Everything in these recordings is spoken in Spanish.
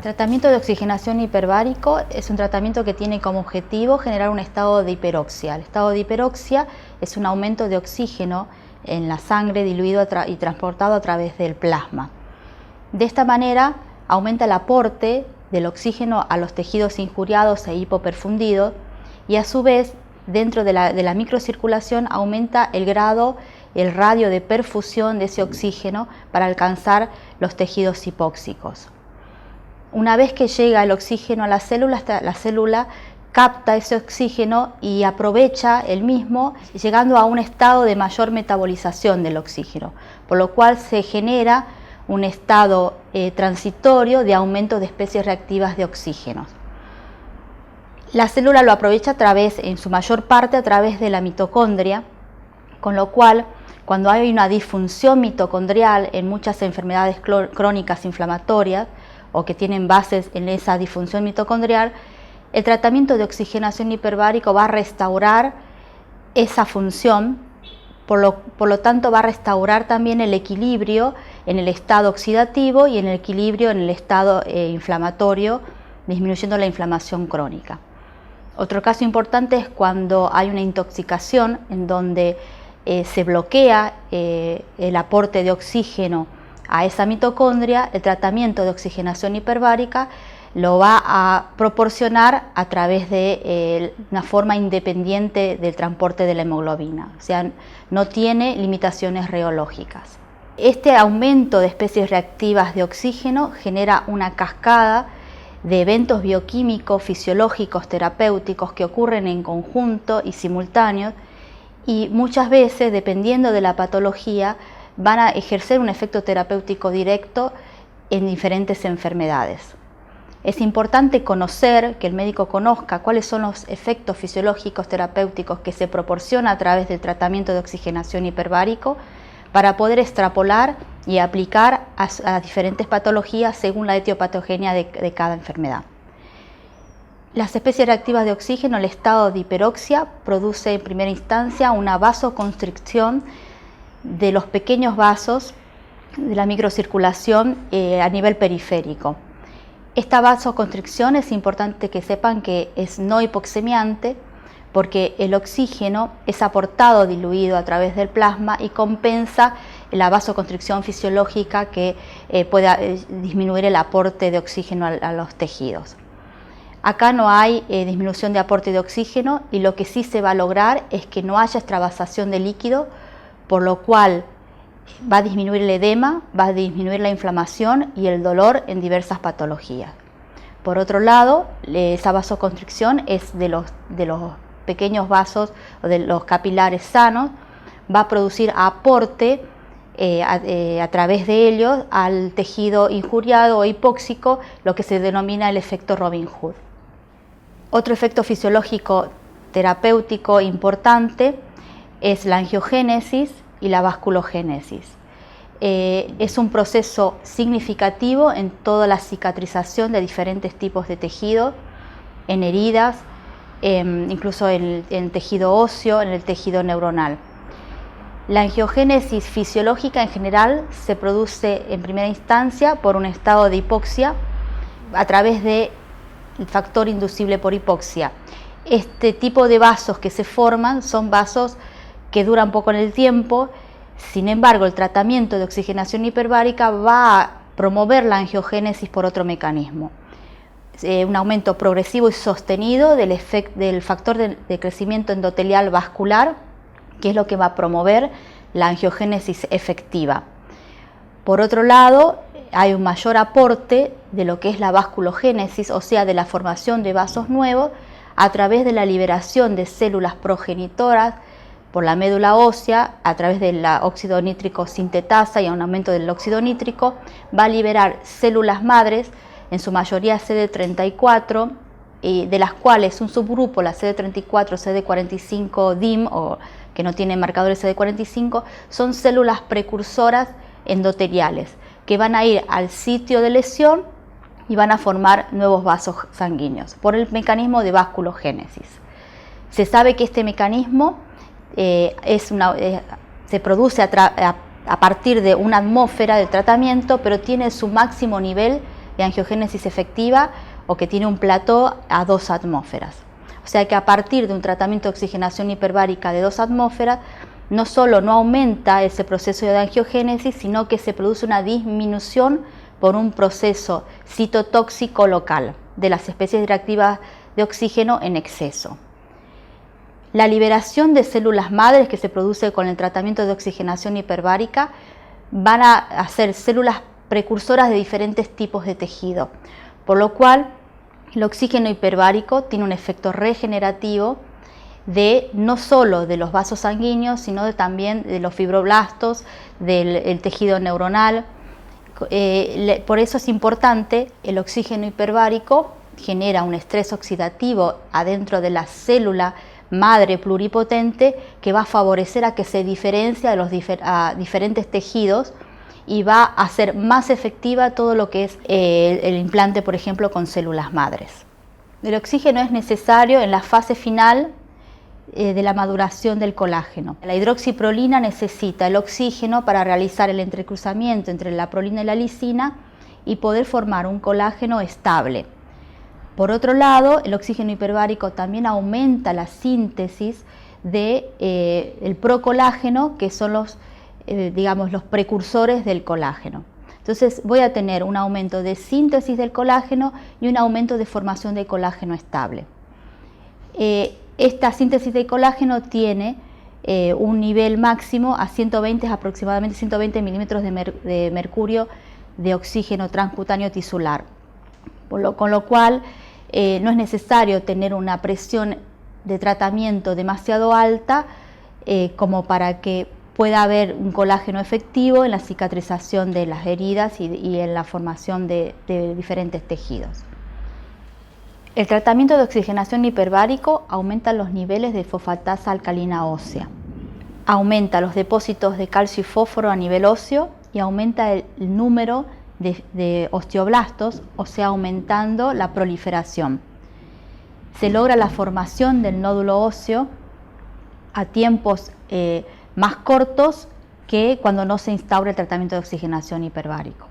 Tratamiento de oxigenación hiperbárico es un tratamiento que tiene como objetivo generar un estado de hiperoxia. El estado de hiperoxia es un aumento de oxígeno en la sangre diluido y transportado a través del plasma. De esta manera aumenta el aporte del oxígeno a los tejidos injuriados e hipoperfundidos y a su vez dentro de la microcirculación aumenta el radio de perfusión de ese oxígeno para alcanzar los tejidos hipóxicos. Una vez que llega el oxígeno a la célula capta ese oxígeno y aprovecha el mismo, llegando a un estado de mayor metabolización del oxígeno, por lo cual se genera un estado transitorio de aumento de especies reactivas de oxígeno. La célula lo aprovecha en su mayor parte a través de la mitocondria, con lo cual cuando hay una disfunción mitocondrial en muchas enfermedades crónicas inflamatorias o que tienen bases en esa disfunción mitocondrial, el tratamiento de oxigenación hiperbárico va a restaurar esa función, por lo tanto va a restaurar también el equilibrio en el estado oxidativo y en el equilibrio en el estado inflamatorio, disminuyendo la inflamación crónica. Otro caso importante es cuando hay una intoxicación en donde se bloquea el aporte de oxígeno a esa mitocondria. El tratamiento de oxigenación hiperbárica lo va a proporcionar a través de una forma independiente del transporte de la hemoglobina, o sea, no tiene limitaciones reológicas. Este aumento de especies reactivas de oxígeno genera una cascada de eventos bioquímicos, fisiológicos, terapéuticos que ocurren en conjunto y simultáneos y muchas veces, dependiendo de la patología, van a ejercer un efecto terapéutico directo en diferentes enfermedades. Es importante que el médico conozca cuáles son los efectos fisiológicos terapéuticos que se proporciona a través del tratamiento de oxigenación hiperbárico para poder extrapolar y aplicar a diferentes patologías según la etiopatogenia de cada enfermedad. Las especies reactivas de oxígeno, el estado de hiperoxia, produce en primera instancia una vasoconstricción de los pequeños vasos de la microcirculación a nivel periférico. Esta vasoconstricción es importante que sepan que es no hipoxemiante porque el oxígeno es aportado diluido a través del plasma y compensa la vasoconstricción fisiológica que pueda disminuir el aporte de oxígeno a los tejidos. Acá no hay disminución de aporte de oxígeno y lo que sí se va a lograr es que no haya extravasación de líquido, por lo cual va a disminuir el edema, va a disminuir la inflamación y el dolor en diversas patologías. Por otro lado, esa vasoconstricción es de los pequeños vasos o de los capilares sanos, va a producir aporte a través de ellos al tejido injuriado o hipóxico, lo que se denomina el efecto Robin Hood. Otro efecto fisiológico terapéutico importante es la angiogénesis y la vasculogénesis. Es un proceso significativo en toda la cicatrización de diferentes tipos de tejido, en heridas, incluso en tejido óseo, en el tejido neuronal. La angiogénesis fisiológica en general se produce en primera instancia por un estado de hipoxia a través del factor inducible por hipoxia. Este tipo de vasos que se forman son vasos que duran poco en el tiempo. Sin embargo, el tratamiento de oxigenación hiperbárica va a promover la angiogénesis por otro mecanismo. Un aumento progresivo y sostenido del factor de crecimiento endotelial vascular, que es lo que va a promover la angiogénesis efectiva. Por otro lado, hay un mayor aporte de lo que es la vasculogénesis, o sea, de la formación de vasos nuevos a través de la liberación de células progenitoras por la médula ósea, a través de la óxido nítrico sintetasa y un aumento del óxido nítrico, va a liberar células madres, en su mayoría CD34, de las cuales un subgrupo, la CD34, CD45 DIM, o que no tiene marcadores CD45, son células precursoras endoteliales, que van a ir al sitio de lesión y van a formar nuevos vasos sanguíneos por el mecanismo de vasculogénesis. Se sabe que este mecanismo se produce a partir de una atmósfera de tratamiento, pero tiene su máximo nivel de angiogénesis efectiva o que tiene un plató a 2 atmósferas. O sea que a partir de un tratamiento de oxigenación hiperbárica de 2 atmósferas, no solo no aumenta ese proceso de angiogénesis, sino que se produce una disminución por un proceso citotóxico local de las especies reactivas de oxígeno en exceso. La liberación de células madres que se produce con el tratamiento de oxigenación hiperbárica van a ser células precursoras de diferentes tipos de tejido, por lo cual el oxígeno hiperbárico tiene un efecto regenerativo no solo de los vasos sanguíneos, sino también de los fibroblastos, del tejido neuronal. Por eso es importante, el oxígeno hiperbárico genera un estrés oxidativo adentro de la célula madre pluripotente que va a favorecer a que se diferencie a los diferentes tejidos y va a hacer más efectiva todo lo que es el implante, por ejemplo, con células madres. El oxígeno es necesario en la fase final de la maduración del colágeno. La hidroxiprolina necesita el oxígeno para realizar el entrecruzamiento entre la prolina y la lisina y poder formar un colágeno estable. Por otro lado, el oxígeno hiperbárico también aumenta la síntesis del procolágeno, que son los precursores del colágeno. Entonces voy a tener un aumento de síntesis del colágeno y un aumento de formación de colágeno estable. Esta síntesis de colágeno tiene un nivel máximo a aproximadamente 120 milímetros de mercurio de oxígeno transcutáneo tisular, con lo cual no es necesario tener una presión de tratamiento demasiado alta como para que pueda haber un colágeno efectivo en la cicatrización de las heridas y en la formación de diferentes tejidos. El tratamiento de oxigenación hiperbárico aumenta los niveles de fosfatasa alcalina ósea, aumenta los depósitos de calcio y fósforo a nivel óseo y aumenta el número de osteoblastos, o sea, aumentando la proliferación. Se logra la formación del nódulo óseo a tiempos más cortos que cuando no se instaura el tratamiento de oxigenación hiperbárico.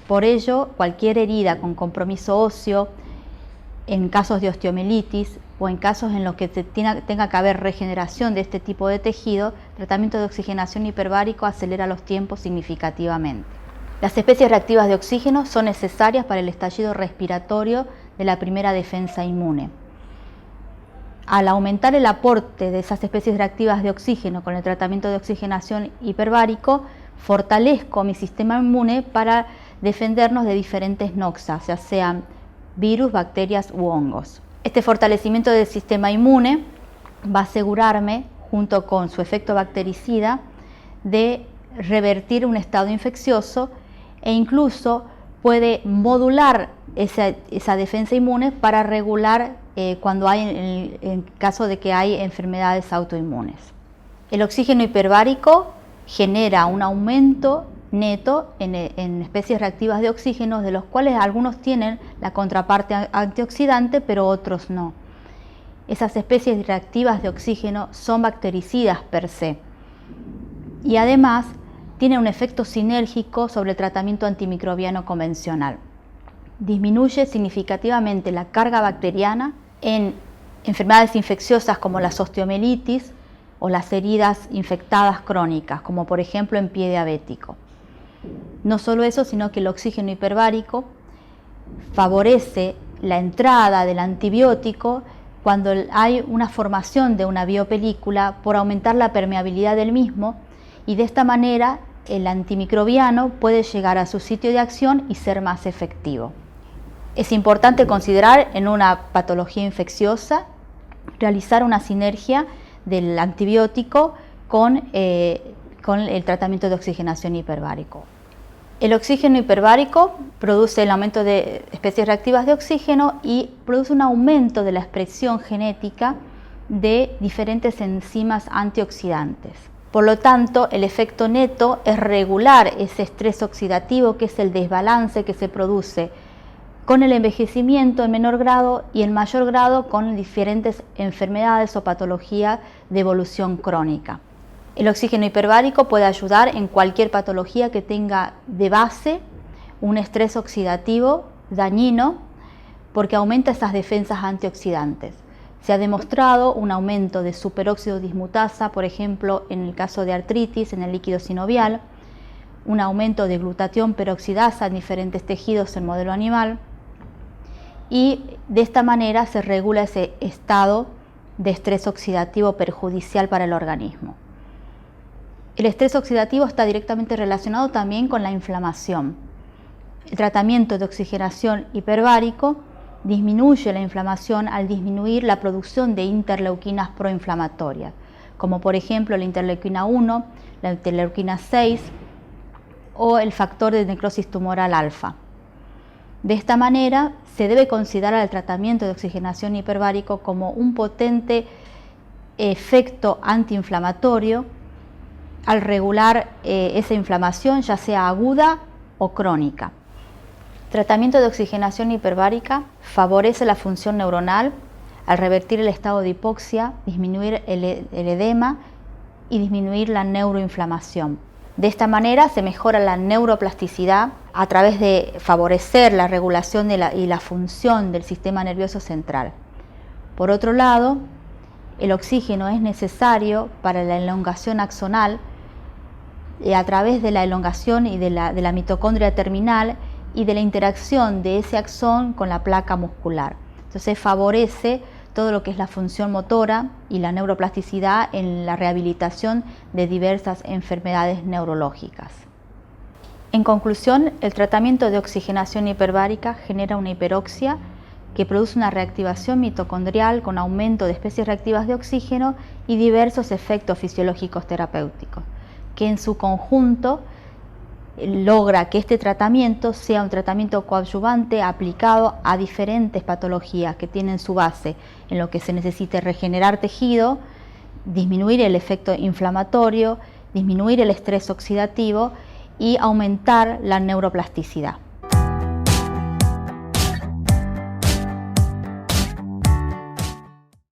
Por ello, cualquier herida con compromiso óseo, en casos de osteomielitis o en casos en los que tenga que haber regeneración de este tipo de tejido, el tratamiento de oxigenación hiperbárico acelera los tiempos significativamente. Las especies reactivas de oxígeno son necesarias para el estallido respiratorio de la primera defensa inmune. Al aumentar el aporte de esas especies reactivas de oxígeno con el tratamiento de oxigenación hiperbárico, fortalezco mi sistema inmune para defendernos de diferentes noxas, ya sean virus, bacterias u hongos. Este fortalecimiento del sistema inmune va a asegurarme, junto con su efecto bactericida, de revertir un estado infeccioso e incluso puede modular esa defensa inmune para regular cuando hay, en caso de que hay enfermedades autoinmunes. El oxígeno hiperbárico genera un aumento neto en especies reactivas de oxígeno, de los cuales algunos tienen la contraparte antioxidante, pero otros no. Esas especies reactivas de oxígeno son bactericidas per se y además tienen un efecto sinérgico sobre el tratamiento antimicrobiano convencional. Disminuye significativamente la carga bacteriana en enfermedades infecciosas como las osteomielitis o las heridas infectadas crónicas, como por ejemplo en pie diabético. No solo eso, sino que el oxígeno hiperbárico favorece la entrada del antibiótico cuando hay una formación de una biopelícula por aumentar la permeabilidad del mismo, y de esta manera el antimicrobiano puede llegar a su sitio de acción y ser más efectivo. Es importante considerar en una patología infecciosa realizar una sinergia del antibiótico con el tratamiento de oxigenación hiperbárico. El oxígeno hiperbárico produce el aumento de especies reactivas de oxígeno y produce un aumento de la expresión genética de diferentes enzimas antioxidantes. Por lo tanto, el efecto neto es regular ese estrés oxidativo, que es el desbalance que se produce con el envejecimiento en menor grado y en mayor grado con diferentes enfermedades o patologías de evolución crónica. El oxígeno hiperbárico puede ayudar en cualquier patología que tenga de base un estrés oxidativo dañino porque aumenta esas defensas antioxidantes. Se ha demostrado un aumento de superóxido dismutasa, por ejemplo, en el caso de artritis, en el líquido sinovial, un aumento de glutatión peroxidasa en diferentes tejidos en modelo animal, y de esta manera se regula ese estado de estrés oxidativo perjudicial para el organismo. El estrés oxidativo está directamente relacionado también con la inflamación. El tratamiento de oxigenación hiperbárico disminuye la inflamación al disminuir la producción de interleuquinas proinflamatorias, como por ejemplo la interleuquina 1, la interleuquina 6 o el factor de necrosis tumoral alfa. De esta manera, se debe considerar el tratamiento de oxigenación hiperbárico como un potente efecto antiinflamatorio al regular esa inflamación, ya sea aguda o crónica. El tratamiento de oxigenación hiperbárica favorece la función neuronal al revertir el estado de hipoxia, disminuir el edema y disminuir la neuroinflamación. De esta manera se mejora la neuroplasticidad a través de favorecer la regulación y la función del sistema nervioso central. Por otro lado, el oxígeno es necesario para la elongación axonal a través de la elongación y de la mitocondria terminal y de la interacción de ese axón con la placa muscular. Entonces favorece todo lo que es la función motora y la neuroplasticidad en la rehabilitación de diversas enfermedades neurológicas. En conclusión, el tratamiento de oxigenación hiperbárica genera una hiperoxia que produce una reactivación mitocondrial con aumento de especies reactivas de oxígeno y diversos efectos fisiológicos terapéuticos, que en su conjunto logra que este tratamiento sea un tratamiento coadyuvante aplicado a diferentes patologías que tienen su base en lo que se necesite regenerar tejido, disminuir el efecto inflamatorio, disminuir el estrés oxidativo y aumentar la neuroplasticidad.